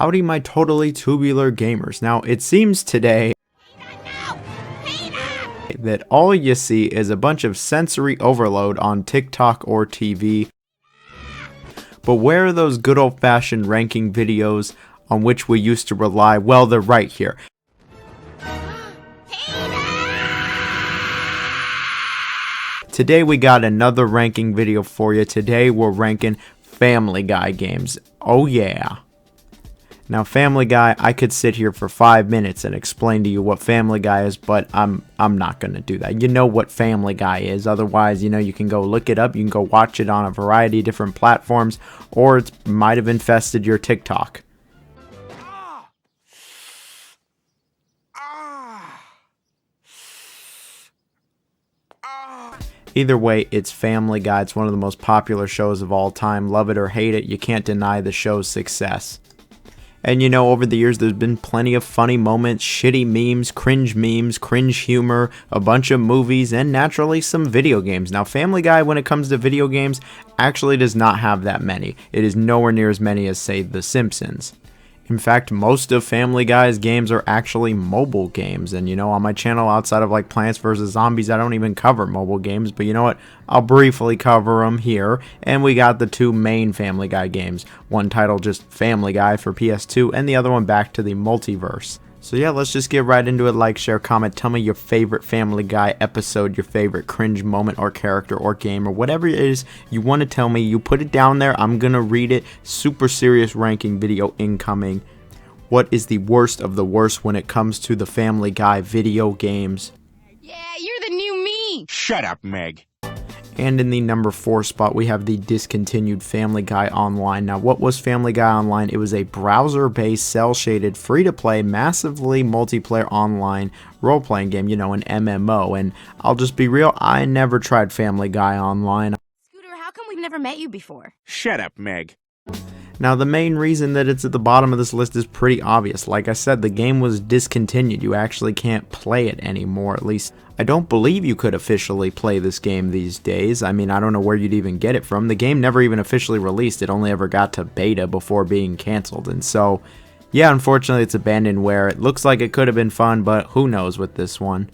Howdy my totally tubular gamers. Now it seems today that all you see is a bunch of sensory overload on TikTok or TV. But where are those good old-fashioned ranking videos on which we used to rely? Well, they're right here. Today we got another ranking video for you. Today we're ranking Family Guy games. Oh yeah. Now Family Guy, I could sit here for 5 minutes and explain to you what Family Guy is, but I'm not going to do that. You know what Family Guy is. Otherwise, you can go look it up. You can go watch it on a variety of different platforms, or it might have infested your TikTok. Either way, it's Family Guy. It's one of the most popular shows of all time. Love it or hate it, you can't deny the show's success. And over the years there's been plenty of funny moments, shitty memes, cringe humor, a bunch of movies, and naturally some video games. Now Family Guy, when it comes to video games, actually does not have that many. It is nowhere near as many as, say, The Simpsons. In fact, most of Family Guy's games are actually mobile games, and on my channel, outside of like Plants vs. Zombies, I don't even cover mobile games, but you know what, I'll briefly cover them here. And we got the two main Family Guy games, one titled just Family Guy for PS2, and the other one back to the Multiverse. So yeah, let's just get right into it. Like, share, comment, tell me your favorite Family Guy episode, your favorite cringe moment or character or game or whatever it is you want to tell me. You put it down there, I'm gonna read it. Super serious ranking video incoming. What is the worst of the worst when it comes to the Family Guy video games? Yeah, you're the new me! Shut up, Meg. And in the number 4 spot, we have the discontinued Family Guy Online. Now, what was Family Guy Online? It was a browser-based, cel-shaded, free-to-play, massively multiplayer online role-playing game, an MMO. And I'll just be real, I never tried Family Guy Online. Scooter, how come we've never met you before? Shut up, Meg. Now, the main reason that it's at the bottom of this list is pretty obvious. Like I said, the game was discontinued. You actually can't play it anymore. At least, I don't believe you could officially play this game these days. I mean, I don't know where you'd even get it from. The game never even officially released. It only ever got to beta before being canceled. And so, yeah, unfortunately, it's abandonware. It looks like it could have been fun, but who knows with this one.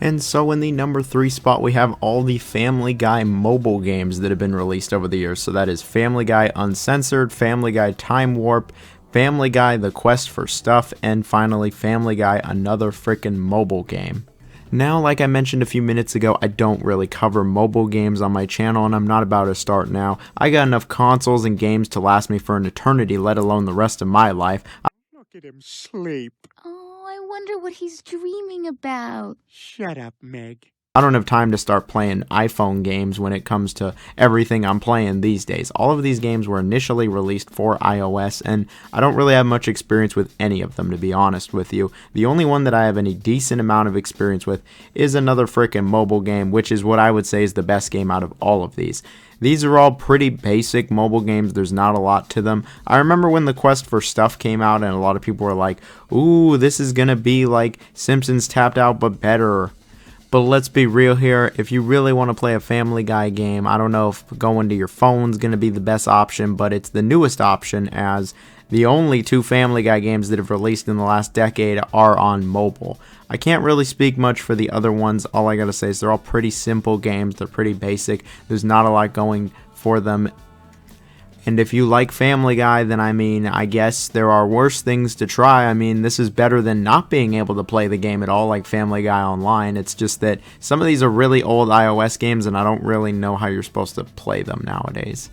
And so in the number 3 spot, we have all the Family Guy mobile games that have been released over the years. So that is Family Guy Uncensored, Family Guy Time Warp, Family Guy The Quest for Stuff, and finally Family Guy Another Frickin' Mobile Game. Now, like I mentioned a few minutes ago, I don't really cover mobile games on my channel, and I'm not about to start now. I got enough consoles and games to last me for an eternity, let alone the rest of my life. Look at him sleep. I wonder what he's dreaming about. Shut up, Meg. I don't have time to start playing iPhone games when it comes to everything I'm playing these days. All of these games were initially released for iOS, and I don't really have much experience with any of them, to be honest with you. The only one that I have any decent amount of experience with is Another Frickin' Mobile Game, which is what I would say is the best game out of all of these. These are all pretty basic mobile games. There's not a lot to them. I remember when the Quest for Stuff came out and a lot of people were like, ooh, this is gonna be like Simpsons Tapped Out but better. But let's be real here, if you really want to play a Family Guy game, I don't know if going to your phone's going to be the best option, but it's the newest option, as the only 2 Family Guy games that have released in the last decade are on mobile. I can't really speak much for the other ones. All I gotta say is they're all pretty simple games, they're pretty basic, there's not a lot going for them. And if you like Family Guy, then I guess there are worse things to try. I mean, this is better than not being able to play the game at all like Family Guy Online. It's just that some of these are really old iOS games and I don't really know how you're supposed to play them nowadays.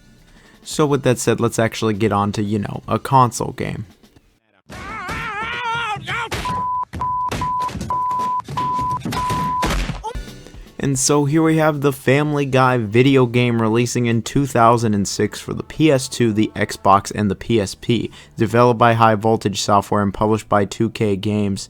So with that said, let's actually get on to, a console game. And so here we have the Family Guy video game releasing in 2006 for the PS2, the Xbox, and the PSP, developed by High Voltage Software and published by 2K Games.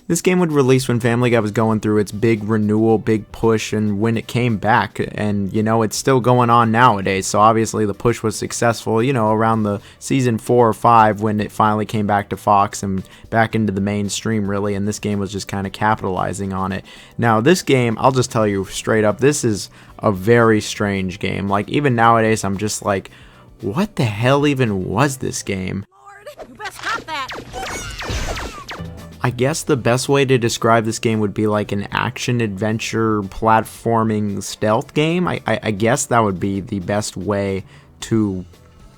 This game would release when Family Guy was going through its big renewal, big push, and when it came back, and it's still going on nowadays, so obviously the push was successful, around the season 4 or 5 when it finally came back to Fox and back into the mainstream really, and this game was just kind of capitalizing on it. Now this game, I'll just tell you straight up, this is a very strange game. Like, even nowadays I'm just like, what the hell even was this game? Lord, you best hop that? I guess the best way to describe this game would be like an action-adventure platforming stealth game. I guess that would be the best way to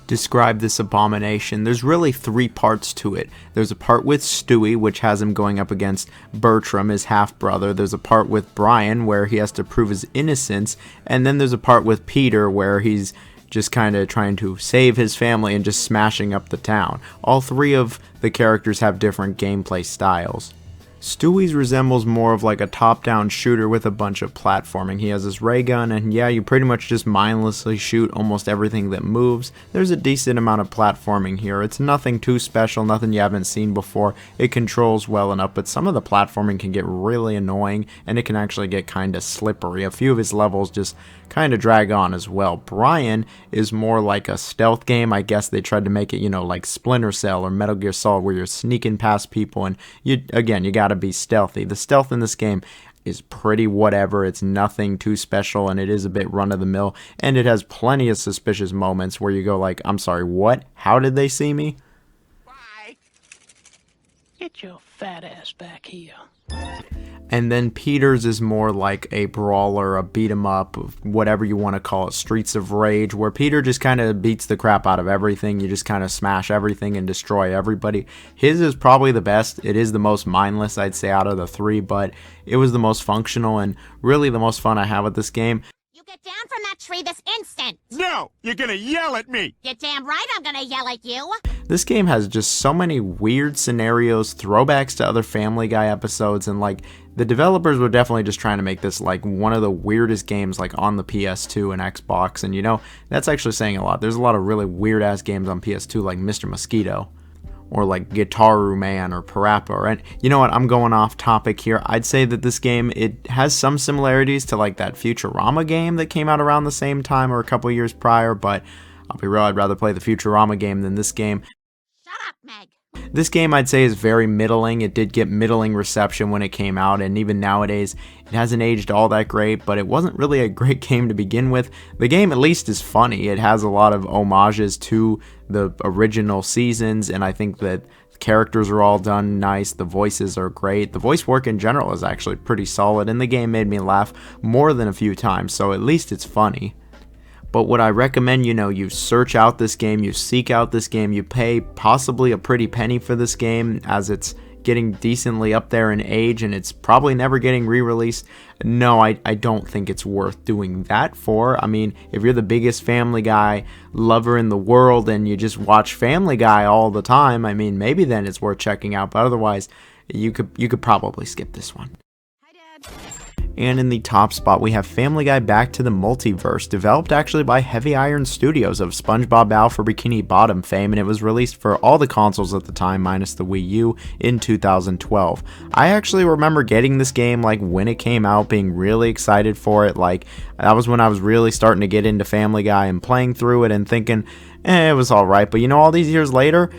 describe this abomination. There's really three parts to it. There's a part with Stewie, which has him going up against Bertram, his half-brother. There's a part with Brian, where he has to prove his innocence. And then there's a part with Peter, where he's just kind of trying to save his family and just smashing up the town. All three of the characters have different gameplay styles. Stewie's resembles more of like a top-down shooter with a bunch of platforming. He has his ray gun, and yeah, you pretty much just mindlessly shoot almost everything that moves. There's a decent amount of platforming here. It's nothing too special, nothing you haven't seen before. It controls well enough, but some of the platforming can get really annoying, and it can actually get kind of slippery. A few of his levels just kind of drag on as well. Brian is more like a stealth game. I guess they tried to make it, you know, like Splinter Cell or Metal Gear Solid, where you're sneaking past people, and you gotta be stealthy. The stealth in this game is pretty whatever. It's nothing too special, and it is a bit run-of-the-mill, and it has plenty of suspicious moments where you go like, I'm sorry, what? How did they see me? Bye. Get your fat ass back here. And then Peter's is more like a brawler, a beat 'em up, whatever you want to call it, Streets of Rage, where Peter just kind of beats the crap out of everything. You just kind of smash everything and destroy everybody. His is probably the best. It is the most mindless, I'd say, out of the three, but it was the most functional and really the most fun I have with this game. You get down from that tree this instant! No! You're gonna yell at me! You're damn right I'm gonna yell at you! This game has just so many weird scenarios, throwbacks to other Family Guy episodes, and like the developers were definitely just trying to make this like one of the weirdest games like on the PS2 and Xbox, and you know, that's actually saying a lot. There's a lot of really weird ass games on PS2 like Mr. Mosquito or like Guitaru Man or Parappa, and you know what, I'm going off topic here. I'd say that this game, it has some similarities to like that Futurama game that came out around the same time or a couple years prior, but I'll be real, I'd rather play the Futurama game than this game. Shut up, Meg! This game I'd say is very middling. It did get middling reception when it came out, and even nowadays it hasn't aged all that great, but it wasn't really a great game to begin with. The game at least is funny. It has a lot of homages to the original seasons, and I think that the characters are all done nice. The voices are great. The voice work in general is actually pretty solid, and the game made me laugh more than a few times, so at least it's funny. But what I recommend, you know, you search out this game, you seek out this game, you pay possibly a pretty penny for this game as it's getting decently up there in age and it's probably never getting re-released. No, I don't think it's worth doing that for. I mean, if you're the biggest Family Guy lover in the world and you just watch Family Guy all the time, I mean, maybe then it's worth checking out, but otherwise, you could probably skip this one. Hi, Dad. And in the top spot, we have Family Guy Back to the Multiverse, developed actually by Heavy Iron Studios of SpongeBob Al for Bikini Bottom fame, and it was released for all the consoles at the time, minus the Wii U, in 2012. I actually remember getting this game like when it came out, being really excited for it. Like, that was when I was really starting to get into Family Guy and playing through it and thinking, it was alright. But you know, all these years later,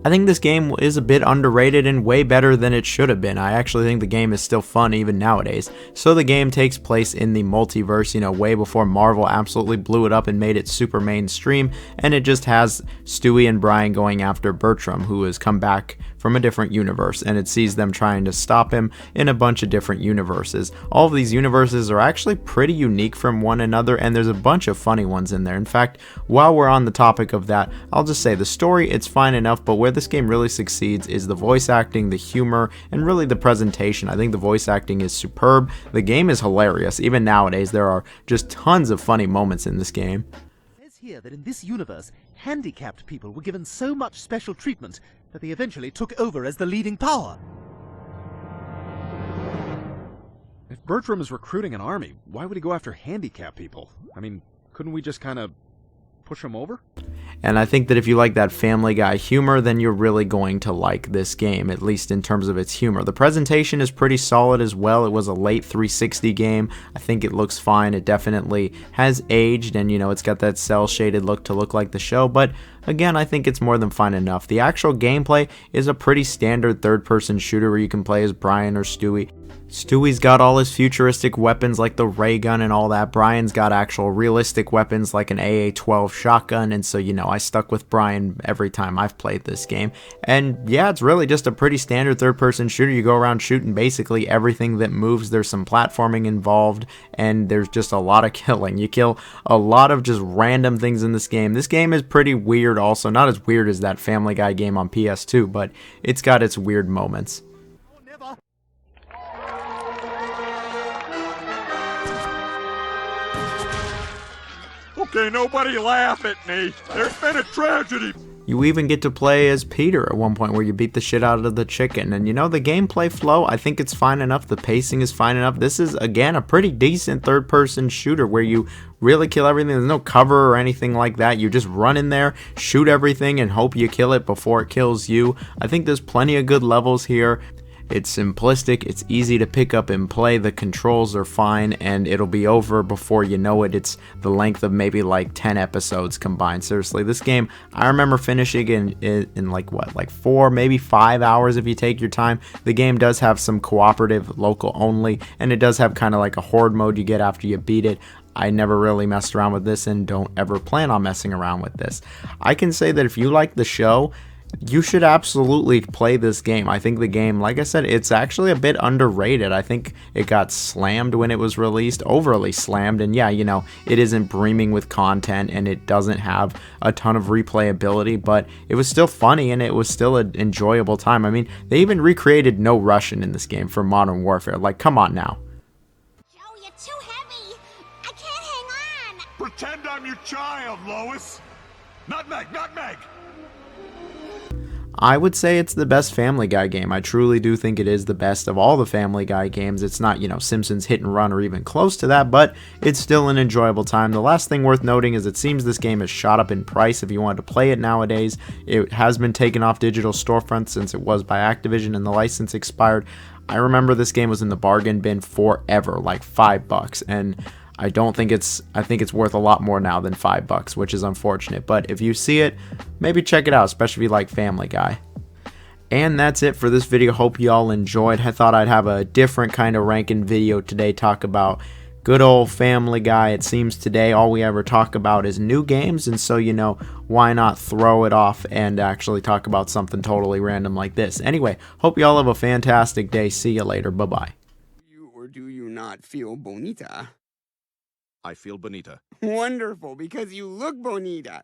I think this game is a bit underrated and way better than it should have been. I actually think the game is still fun even nowadays. So the game takes place in the multiverse, you know, way before Marvel absolutely blew it up and made it super mainstream, and it just has Stewie and Brian going after Bertram, who has come back from a different universe, and it sees them trying to stop him in a bunch of different universes. All of these universes are actually pretty unique from one another, and there's a bunch of funny ones in there. In fact, while we're on the topic of that, I'll just say the story, it's fine enough, but where this game really succeeds is the voice acting, the humor, and really the presentation. I think the voice acting is superb. The game is hilarious. Even nowadays, there are just tons of funny moments in this game. It says here that in this universe, handicapped people were given so much special treatment that they eventually took over as the leading power. If Bertram is recruiting an army, why would he go after handicapped people? I mean, couldn't we just kind of push him over? And I think that if you like that Family Guy humor, then you're really going to like this game, at least in terms of its humor. The presentation is pretty solid as well. It was a late 360 game. I think it looks fine. It definitely has aged, and you know, it's got that cel-shaded look to look like the show, but again, I think it's more than fine enough. The actual gameplay is a pretty standard third-person shooter where you can play as Brian or Stewie. Stewie's got all his futuristic weapons like the ray gun and all that. Brian's got actual realistic weapons like an AA-12 shotgun, and so, I stuck with Brian every time I've played this game. And yeah, it's really just a pretty standard third-person shooter. You go around shooting basically everything that moves. There's some platforming involved, and there's just a lot of killing. You kill a lot of just random things in this game. This game is pretty weird also. Not as weird as that Family Guy game on PS2, but it's got its weird moments. Okay, nobody laugh at me. There's been a tragedy. You even get to play as Peter at one point where you beat the shit out of the chicken. And the gameplay flow, I think it's fine enough. The pacing is fine enough. This is, again, a pretty decent third-person shooter where you really kill everything. There's no cover or anything like that. You just run in there, shoot everything, and hope you kill it before it kills you. I think there's plenty of good levels here. It's simplistic, it's easy to pick up and play, the controls are fine, and it'll be over before you know it. It's the length of maybe like 10 episodes combined. Seriously, this game, I remember finishing in like 4, maybe 5 hours if you take your time. The game does have some cooperative, local only, and it does have kind of like a horde mode you get after you beat it. I never really messed around with this and don't ever plan on messing around with this. I can say that if you like the show, you should absolutely play this game. I think the game, like I said, it's actually a bit underrated. I think it got slammed when it was released, overly slammed, and yeah, it isn't brimming with content and it doesn't have a ton of replayability, but it was still funny and it was still an enjoyable time. I mean, they even recreated no Russian in this game for Modern Warfare. Like, come on now. Joe, you're too heavy. I can't hang on. Pretend I'm your child, Lois. Nutmeg, nutmeg. I would say it's the best Family Guy game. I truly do think it is the best of all the Family Guy games. It's not, Simpsons Hit and Run or even close to that, but it's still an enjoyable time. The last thing worth noting is it seems this game has shot up in price if you wanted to play it nowadays. It has been taken off digital storefronts since it was by Activision and the license expired. I remember this game was in the bargain bin forever, like $5, and I think it's worth a lot more now than $5, which is unfortunate. But if you see it, maybe check it out, especially if you like Family Guy. And that's it for this video. Hope you all enjoyed. I thought I'd have a different kind of ranking video today, talk about good old Family Guy. It seems today all we ever talk about is new games, and so why not throw it off and actually talk about something totally random like this. Anyway, hope you all have a fantastic day. See you later. Bye-bye. You or do you not feel bonita? I feel bonita. Wonderful, because you look bonita.